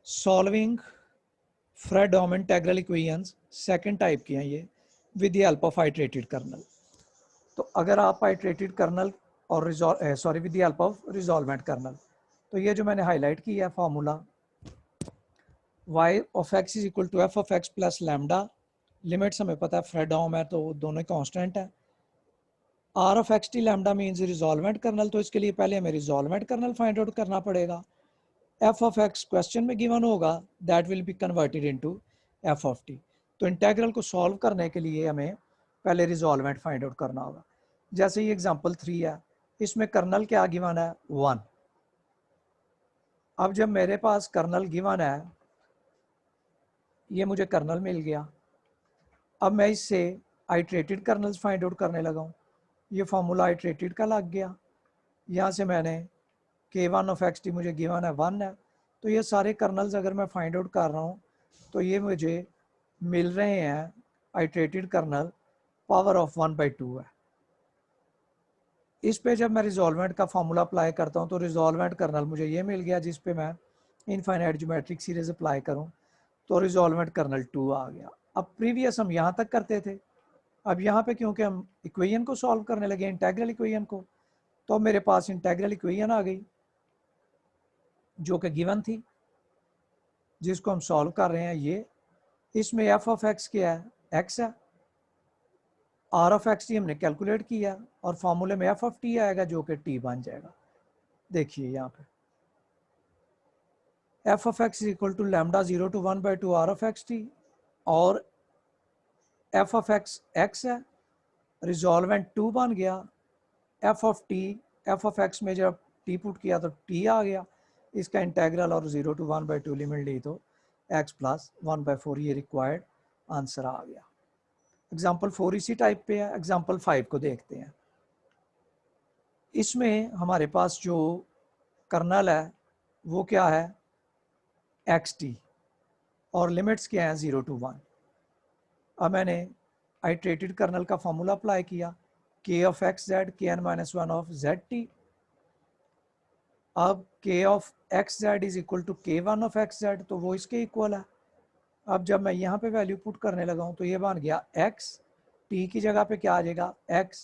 Solving Fredholm integral equations second type की हैं ये with the help of iterated kernel. तो अगर आप आइट्रेटेड कर्नल और with the help of resolvent kernel, तो ये जो मैंने हाईलाइट किया है formula y of x is equal to f of x plus lambda, limits हमें पता है फ्रेडहोम है तो दोनों कांस्टेंट है। r of x t lambda means resolvent kernel, तो इसके लिए पहले हमें रिजॉल्वेंट कर्नल फाइंड आउट करना पड़ेगा। f ऑफ x क्वेश्चन में गिवन होगा, that will be converted into f of t। तो इंटीग्रल को सॉल्व करने के लिए हमें पहले रिजॉल्वेंट फाइंड आउट करना होगा। जैसे ये एग्जांपल 3 है, इसमें कर्नल क्या गिवन है 1। अब जब मेरे पास कर्नल गिवन है, ये मुझे कर्नल मिल गया, अब मैं इससे आइट्रेटेड कर्नल्स फाइंड आउट करने लगा हूँ। ये फॉर्मूला आइट्रेटेड का लग गया, यहाँ से मैंने k1 ऑफ एक्स टी मुझे गिवन है 1 है, तो ये सारे कर्नल्स अगर मैं फाइंड आउट कर रहा हूँ तो ये मुझे मिल रहे हैं आइट्रेटेड कर्नल पावर ऑफ 1/2 है। इस पे जब मैं रिजॉल्वेंट का फॉर्मूला अप्लाई करता हूँ तो रिजॉल्वेंट कर्नल मुझे ये मिल गया, जिस पे मैं इनफाइनाइट ज्योमेट्रिक सीरीज अप्लाई करूँ तो रिजॉल्वेंट कर्नल 2 आ गया। अब प्रीवियस हम यहाँ तक करते थे, अब यहाँ पे क्योंकि हम इक्वेशन को सॉल्व करने लगे इंटीग्रल इक्वेशन को, तो मेरे पास इंटीग्रल इक्वेशन आ गई जो कि गिवन थी, जिसको हम सॉल्व कर रहे हैं। ये इसमें f ऑफ x क्या है, x है, r ऑफ x t हमने कैलकुलेट किया और फॉर्मूले में f ऑफ t आएगा जो कि t बन जाएगा। देखिए यहाँ पे f of x is equal to lambda 0 to 1/2 r of x t, और f ऑफ x x है, रिजॉल्वेंट 2 बन गया, f of t, f of x में जब t पुट किया तो t आ गया, इसका इंटेग्रल और 0 to 1/2 लिमिट ली तो x प्लस 1/4 ये रिक्वायर्ड आंसर आ गया। एग्जाम्पल 4 इसी टाइप पे है। एग्जाम्पल 5 को देखते हैं। इसमें हमारे पास जो कर्नल है वो क्या है xt, और लिमिट्स क्या हैं 0 to 1। अब मैंने आइट्रेटेड कर्नल का फॉर्मूला अप्लाई किया, k of x z kn-1 of z t. अब k of x z is equal to k1 of x z, तो वो इसके इक्वल है। अब जब मैं यहाँ पे वैल्यू पुट करने लगा हूँ तो ये बन गया x, t की जगह पे क्या आ जाएगा x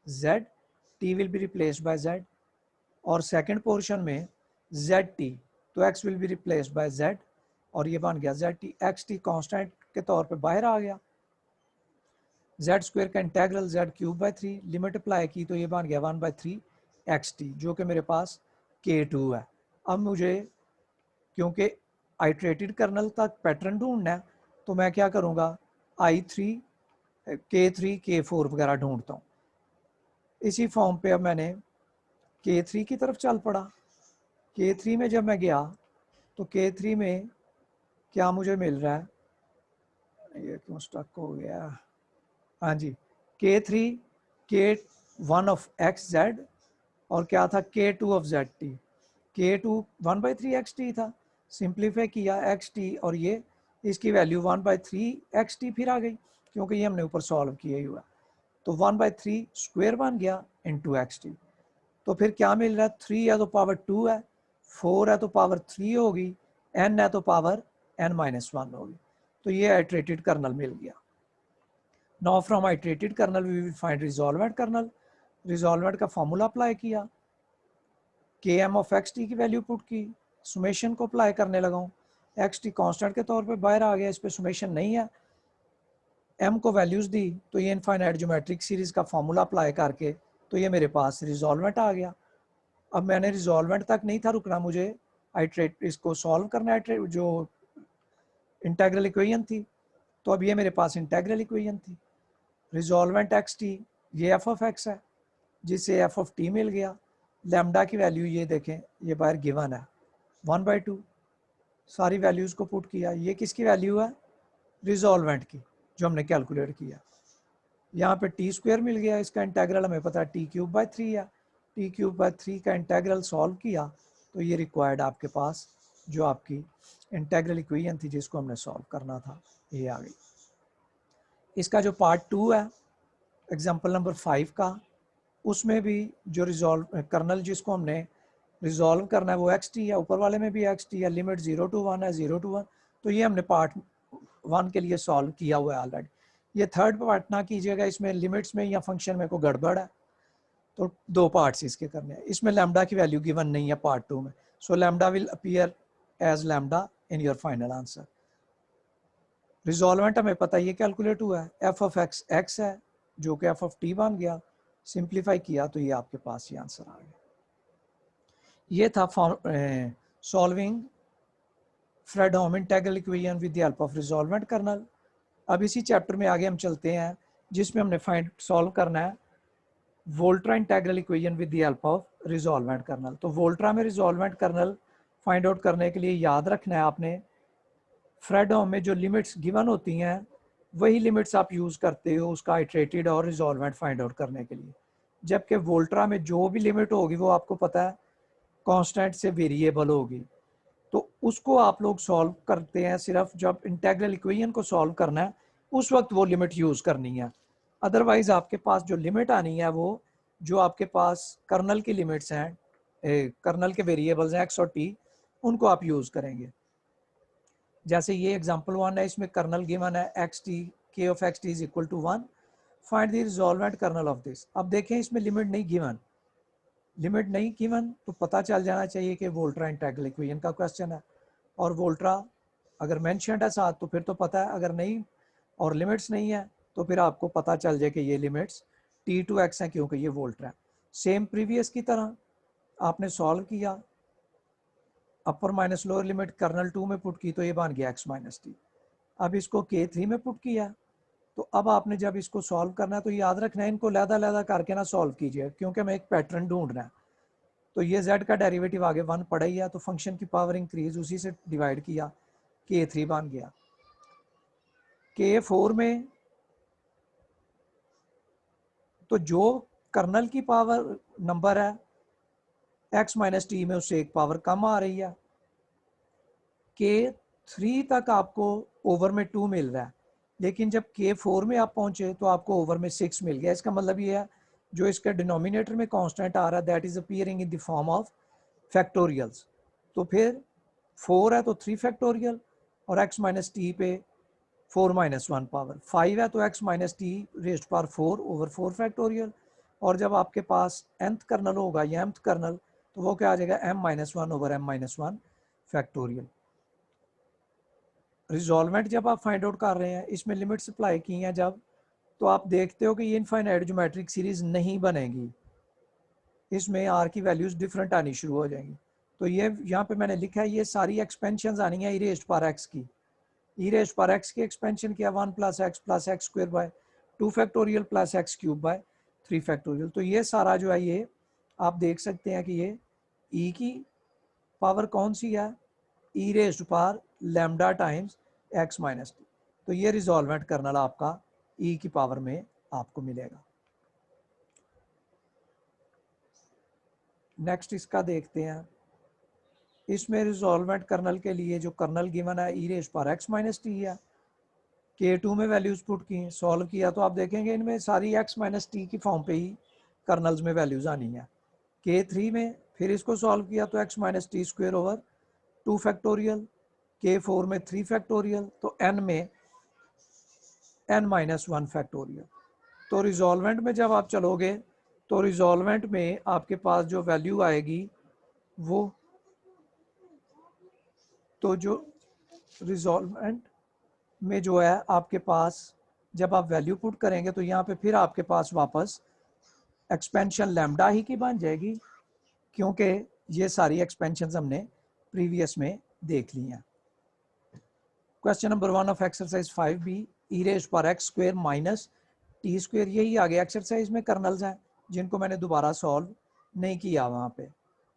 z, t will be replaced by z, और सेकंड पोर्शन में zt, तो x will be replaced by z, और ये बन गया zt। xt कांस्टेंट के तौर पे बाहर आ गया, z स्क्वायर का integral z cube by 3, limit apply की तो ये बन गया 1/3 xt, जो कि मेरे पास k2 है। अब मुझे क्योंकि आइट्रेटेड कर्नल तक पैटर्न ढूंढना है तो मैं क्या करूँगा i3 k3 k4 वगैरह ढूंढता हूँ। इसी फॉर्म पे अब मैंने k3 की तरफ चल पड़ा। k3 में जब मैं गया तो k3 में क्या मुझे मिल रहा है, ये क्यों स्टक हो गया, हाँ जी, k3 k1 of x Z, और क्या था k2 of z T. k2 1/3 xt था, सिंप्लीफाई किया xt, और ये इसकी वैल्यू 1/3 xt फिर आ गई क्योंकि ये हमने ऊपर सॉल्व किया ही हुआ, तो 1/3 स्क्वायर बन गया इनटू xt। तो फिर क्या मिल रहा है, 3 है तो पावर 2 है, 4 है तो पावर 3 होगी, n है तो पावर n-1 होगी। तो ये आइट्रेटेड कर्नल मिल गया। Now from iterated kernel we will find resolvent kernel. Resolvent का फॉर्मूला अप्लाई किया, km ऑफ एक्स टी की वैल्यू पुट की, सुमेशन को अप्लाई करने लगा हूँ, एक्स टी कॉन्स्टेंट के तौर पे बाहर आ गया, इस पर सुमेशन नहीं है, m को वैल्यूज दी तो ये इनफाइनाइट ज्योमेट्रिक सीरीज का फॉर्मूला अप्लाई करके तो ये मेरे पास रिजॉल्वेंट आ गया। अब मैंने रिजॉल्वेंट तक नहीं था रुकना, मुझे आइट्रेट इसको सॉल्व करना है, जो इंटीग्रल इक्वेशन थी, तो अब ये मेरे पास इंटीग्रल इक्वेशन थी। रिजॉल्वेंट एक्स टी ये एफ ऑफ एक्स है, जिससे एफ ऑफ टी मिल गया। लैम्डा की वैल्यू ये देखें, ये बाहर गिवन है 1/2, सारी वैल्यूज़ को पुट किया, ये किसकी वैल्यू है रिजॉल्वेंट की जो हमने कैलकुलेट किया। यहाँ पे टी स्क्वायर मिल गया, इसका इंटीग्रल हमें पता है t³/3 है, t³/3 का इंटीग्रल सॉल्व किया तो ये रिक्वायर्ड आपके पास जो आपकी इंटीग्रल इक्वेशन थी जिसको हमने सॉल्व करना था ये आ गई। इसका जो पार्ट 2 है एग्जाम्पल नंबर 5 का, उसमें भी जो रिजॉल्व कर्नल जिसको हमने रिजॉल्व करना है वो एक्स टी है, ऊपर वाले में भी एक्स टी है, लिमिट 0 to 1 है, 0 to 1। तो ये हमने पार्ट 1 के लिए सॉल्व किया हुआ है ऑलरेडी। ये थर्ड पार्ट ना कीजिएगा, इसमें लिमिट्स में या फंक्शन में कोई गड़बड़ है, तो दो पार्ट्स इसके करने हैं। इसमें लैम्डा की वैल्यू गिवन नहीं है पार्ट 2 में, so lambda will appear as lambda in your final answer. Resolvent हमें पता ये कैलकुलेट हुआ है, एफ ऑफ एक्स एक्स है जो कि एफ ऑफ टी बन गया, सिंप्लीफाई किया तो ये आपके पास ये आंसर आ गया। ये था solving Fredholm integral equation with the help of resolvent kernel. अब इसी चैप्टर में आगे हम चलते हैं जिसमें हमने फाइंड सॉल्व करना है Volterra integral equation with the help of resolvent kernel. तो वोल्ट्रा में रिजॉल्वेंट कर्नल फाइंड आउट करने के लिए याद रखना है आपने, फ्रेडहोम में जो लिमिट्स गिवन होती हैं वही लिमिट्स आप यूज़ करते हो उसका आइट्रेटेड और रिजॉल्वेंट फाइंड आउट करने के लिए, जबकि वोल्ट्रा में जो भी लिमिट होगी वो आपको पता है कांस्टेंट से वेरिएबल होगी। तो उसको आप लोग सॉल्व करते हैं सिर्फ जब इंटीग्रल इक्वेशन को सॉल्व करना है उस वक्त वो लिमिट यूज़ करनी है। अदरवाइज आपके पास जो लिमिट आनी है वो जो आपके पास कर्नल की लिमिट्स हैं, कर्नल के वेरिएबल्स हैं एक्स और टी, उनको आप यूज़ करेंगे। जैसे ये एग्जांपल 1 है, इसमें कर्नल गिवन है x t, K of x t is equal to 1, find the resolvent kernel of this. अब देखें इसमें लिमिट नहीं गिवन, तो पता चल जाना चाहिए कि वोल्ट्रा इंटीग्रल इक्वेशन का क्वेश्चन है, और वोल्ट्रा अगर मेंशन्ड है साथ तो फिर तो पता है, अगर नहीं और लिमिट्स नहीं है तो फिर आपको पता चल जाए कि ये लिमिट्स टी टू एक्स हैं क्योंकि ये वोल्ट्रा है। सेम प्रीवियस की तरह आपने सॉल्व किया, upper minus lower limit kernel 2 में पुट की तो ये बन गया एक्स माइनस टी। अब इसको के 3 में पुट किया, तो अब आपने जब इसको सॉल्व करना है तो याद रखना है इनको लहदा करके ना सॉल्व कीजिए, क्योंकि हमें एक पैटर्न ढूंढना है। तो ये z का डेरिवेटिव आगे 1 पड़ा ही है, तो फंक्शन की पावर इंक्रीज उसी से डिवाइड किया, के 3 बन गया। के 4 में तो जो कर्नल की पावर नंबर है x माइनस टी में उससे एक पावर कम आ रही है, के 3 तक आपको ओवर में 2 मिल रहा है, लेकिन जब के 4 में आप पहुंचे तो आपको ओवर में 6 मिल गया। इसका मतलब ये है जो इसका डिनोमिनेटर में कांस्टेंट आ रहा है that is appearing in the form of factorials. तो फिर 4 है तो 3 फैक्टोरियल, और x माइनस टी पे 4 माइनस 1 पावर, 5 है तो x minus T raised power 4 over 4 factorial, और जब आपके पास nth कर्नल होगा या mth कर्नल तो वो क्या आ जाएगा m minus 1 over m minus 1 factorial. Resolvent जब आप फाइंड आउट कर रहे हैं इसमें लिमिट्स अप्लाई की हैं जब, तो आप देखते हो कि ये इनफाइनाइट ज्योमेट्रिक सीरीज नहीं बनेगी, इसमें आर की वैल्यूज डिफरेंट आनी शुरू हो जाएंगी। तो ये यहाँ पे मैंने लिखा है ये सारी एक्सपेंशन आनी है ई रेज्ड पावर एक्स की, ई रेज्ड पावर एक्स की एक्सपेंशन किया 1 plus x square by 2 factorial plus x cube by 3 factorial. तो ये सारा जो है ये आप देख सकते हैं कि ये ई की पावर कौन सी है, e raised power lambda times x minus t. तो ये रिजॉल्वेंट कर्नल आपका ई की पावर में आपको मिलेगा। नेक्स्ट इसका देखते हैं, इसमें रिजॉल्वेंट कर्नल के लिए जो कर्नल गिवन है e raised power x minus t है, के 2 में वैल्यूज पुट की सॉल्व किया तो आप देखेंगे इनमें सारी एक्स माइनस टी की फॉर्म पे ही कर्नल्स में वैल्यूज आनी है। के 3 में फिर इसको सॉल्व किया तो x minus t square over 2 factorial, के 4 में 3 फैक्टोरियल, तो एन में एन माइनस 1 फैक्टोरियल। तो रिजॉल्वेंट में जब आप चलोगे तो रिजॉल्वेंट में आपके पास जो वैल्यू आएगी वो, तो जो रिजॉल्वेंट में जो है आपके पास जब आप वैल्यू पुट करेंगे तो यहाँ पे फिर आपके पास वापस एक्सपेंशन लैम्डा ही की बन जाएगी, क्योंकि ये सारी एक्सपेंशन हमने प्रीवियस में देख ली हैं। Question number 1 of exercise 5b, E raised power x square minus t square, यही आगे एक्सरसाइज में कर्नल्स हैं जिनको मैंने दोबारा सॉल्व नहीं किया वहाँ पे।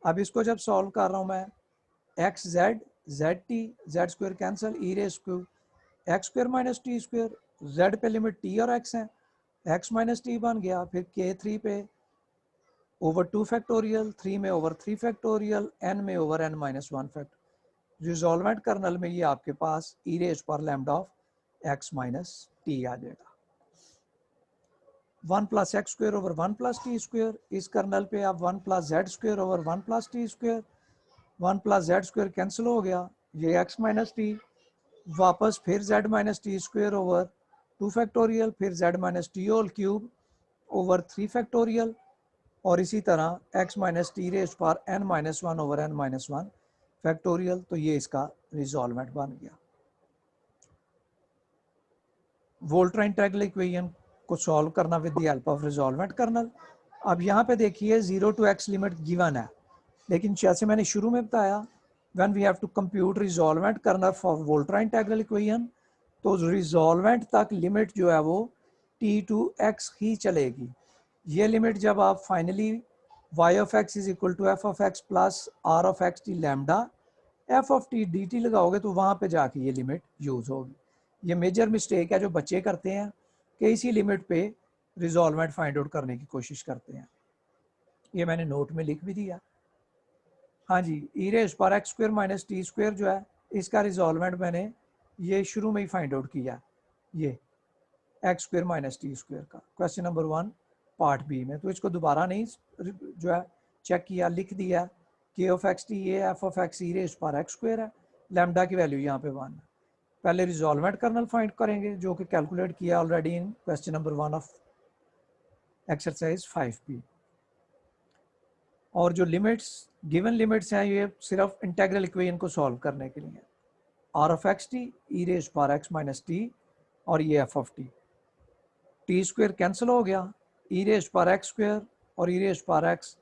अब इसको जब सॉल्व कर रहा हूँ मैं, x z z t z square cancel, e raised to x square minus t square, z पे लिमिट टी और एक्स है, एक्स माइनस टी बन गया, फिर के 3 पे ओवर 2 फैक्टोरियल, 3 में ओवर 3 फैक्टोरियल, एन में over n minus 1 factorial. Resolvent kernel में ये आपके पास e raised power lambda of x minus t आ जाएगा। 1 plus x square over 1 plus t square, इस कर्नल पे आप 1 plus z square over 1 plus t square, 1 plus z square cancel हो गया, ये एक्स माइनस टी, वापस फिर z minus t square over 2 factorial, फिर z minus t whole cube over 3 factorial, और इसी तरह x minus t raise power n minus one over n minus one factorial. तो ये इसका रिजॉल्वेंट बन गया। वोल्ट्रा इंटीग्रल इक्वेशन को सॉल्व करना with the help of resolvent kernel. अब यहाँ पे देखिए 0 to x लिमिट गिवन है, लेकिन जैसे मैंने शुरू में बताया when we have to compute resolvent kernel for Volterra integral equation, तो रिजॉल्वेंट तक लिमिट जो है वो t to x ही चलेगी। ये लिमिट जब आप finally y of x is equal to f of x plus r of x t lambda f of t dt लगाओगे तो वहाँ पे जाके ये लिमिट यूज़ होगी। ये मेजर मिस्टेक है जो बच्चे करते हैं कि इसी लिमिट पे रिजॉल्वेंट फाइंड आउट करने की कोशिश करते हैं। ये मैंने नोट में लिख भी दिया। हाँ जी, ई रेज पर x square minus t square जो है इसका रिजॉल्वेंट मैंने ये शुरू में ही फाइंड आउट किया, ये x square minus t square का क्वेश्चन नंबर 1 पार्ट बी में। तो इसको दोबारा नहीं जो है चेक किया, लिख दिया के ऑफ एक्स टी ये F of x e raise पर एक्स स्क्वेयर है, लैम्डा की वैल्यू यहाँ पे 1 है। पहले रिजॉल्वेंट कर्नल फाइंड करेंगे जो कि कैलकुलेट किया already in question number 1 of exercise 5b। और जो लिमिट्स गिवन लिमिट्स हैं ये सिर्फ इंटीग्रल इक्वेशन को सॉल्व करने के लिए, R of x t e raise power x minus t और ये F of t square cancel हो गया, e raise power x square और e raise power x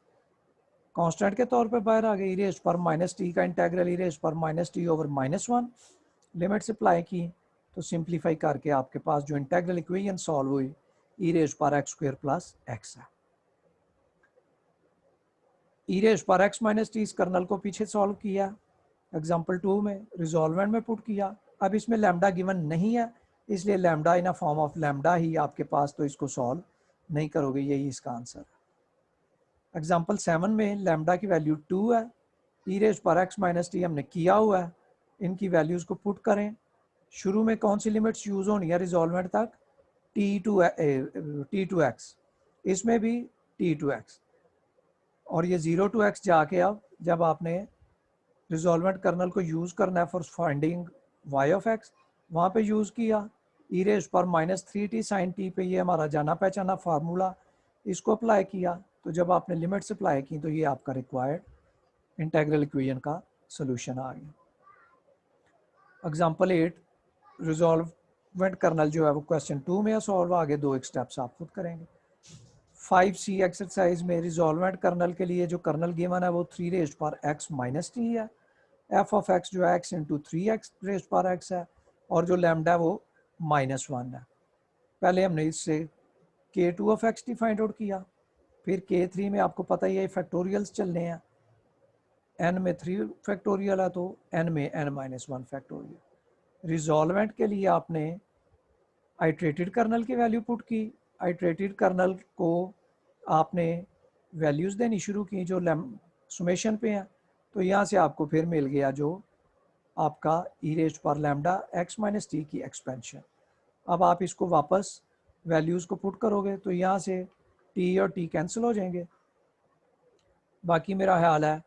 constant के तौर पे बाहर आ गए, e raise power minus t का integral e raise power minus t over minus one, limits apply की तो सिंप्लीफाई करके आपके पास जो इंटीग्रल इक्वेशन सॉल्व हुई e raise power x square plus x है। E raise power x minus t इस kernel को पीछे सॉल्व किया एग्जाम्पल 2 में, रिजॉल्वेंट में पुट किया। अब इसमें लैम्डा गिवन नहीं है इसलिए lambda in a form of lambda ही आपके पास, तो इसको सॉल्व नहीं करोगे, यही इसका आंसर है। एग्जाम्पल 7 में लैम्डा की वैल्यू 2 है, e raise power x minus t हमने किया हुआ है, इनकी वैल्यूज़ को पुट करें। शुरू में कौन सी लिमिट्स यूज़ होनी है रिजॉल्वेंट तक, टी टू एक्स, इसमें भी टी टू एक्स, और ये 0 to x जाके अब जब आपने रिजॉल्वेंट कर्नल को यूज़ करना है for finding y of x, वहाँ पे यूज़ किया ई रेज पर माइनस 3t साइन टी पे, ये हमारा जाना पहचाना फार्मूला, इसको अप्लाई किया। तो जब आपने लिमिट्स अप्लाई की तो ये आपका रिक्वायर्ड इंटीग्रल इक्वेशन का सोल्यूशन आ गया। एग्जाम्पल 8 रिजॉल्वेंट कर्नल जो है वो क्वेश्चन 2 में सॉल्व, आगे 2 स्टेप्स आप खुद करेंगे। 5c एक्सरसाइज में रिजॉल्वेंट कर्नल के लिए जो कर्नल गिवन है वो 3 रेज पर x माइनस टी है, f ऑफ x जो है x इंटू 3x रेज पर x है, और जो लैम्डा है वो -1 है। पहले हमने इससे k2 of x T find out किया, फिर k3 में आपको पता ही है फैक्टोरियल्स चलने हैं, n में 3 फैक्टोरियल है तो n में n-1 फैक्टोरियल। रिजॉल्वेंट के लिए आपने आइट्रेटेड कर्नल की वैल्यू पुट की, आइट्रेटेड कर्नल को आपने वैल्यूज़ देनी शुरू की जो सुमेशन पे हैं, तो यहाँ से आपको फिर मिल गया जो आपका ई रेज पर लैम्डा एक्स माइनस टी की एक्सपेंशन। अब आप इसको वापस वैल्यूज़ को पुट करोगे तो यहाँ से टी और टी कैंसिल हो जाएंगे, बाकी मेरा ख्याल है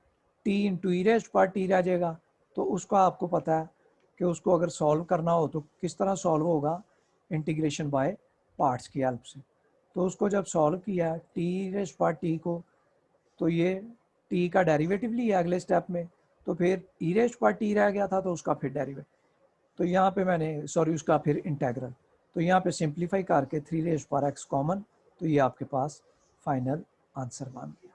टी इंटू ई रेज पर टी रह जाएगा। तो उसको आपको पता है कि उसको अगर सॉल्व करना हो तो किस तरह सॉल्व होगा, इंटीग्रेशन बाय पार्ट्स की हेल्प से। तो उसको जब सॉल्व किया टी रेज पर टी को, तो ये टी का डेरिवेटिव लिया अगले स्टेप में, तो फिर ई रेज पर टी रह गया था तो उसका फिर डेरिवेटिव, तो यहाँ पे मैंने सॉरी उसका फिर इंटीग्रल, तो यहाँ पे सिंप्लीफाई करके 3 रेज पर एक्स कॉमन, तो ये आपके पास फाइनल आंसर बन गया।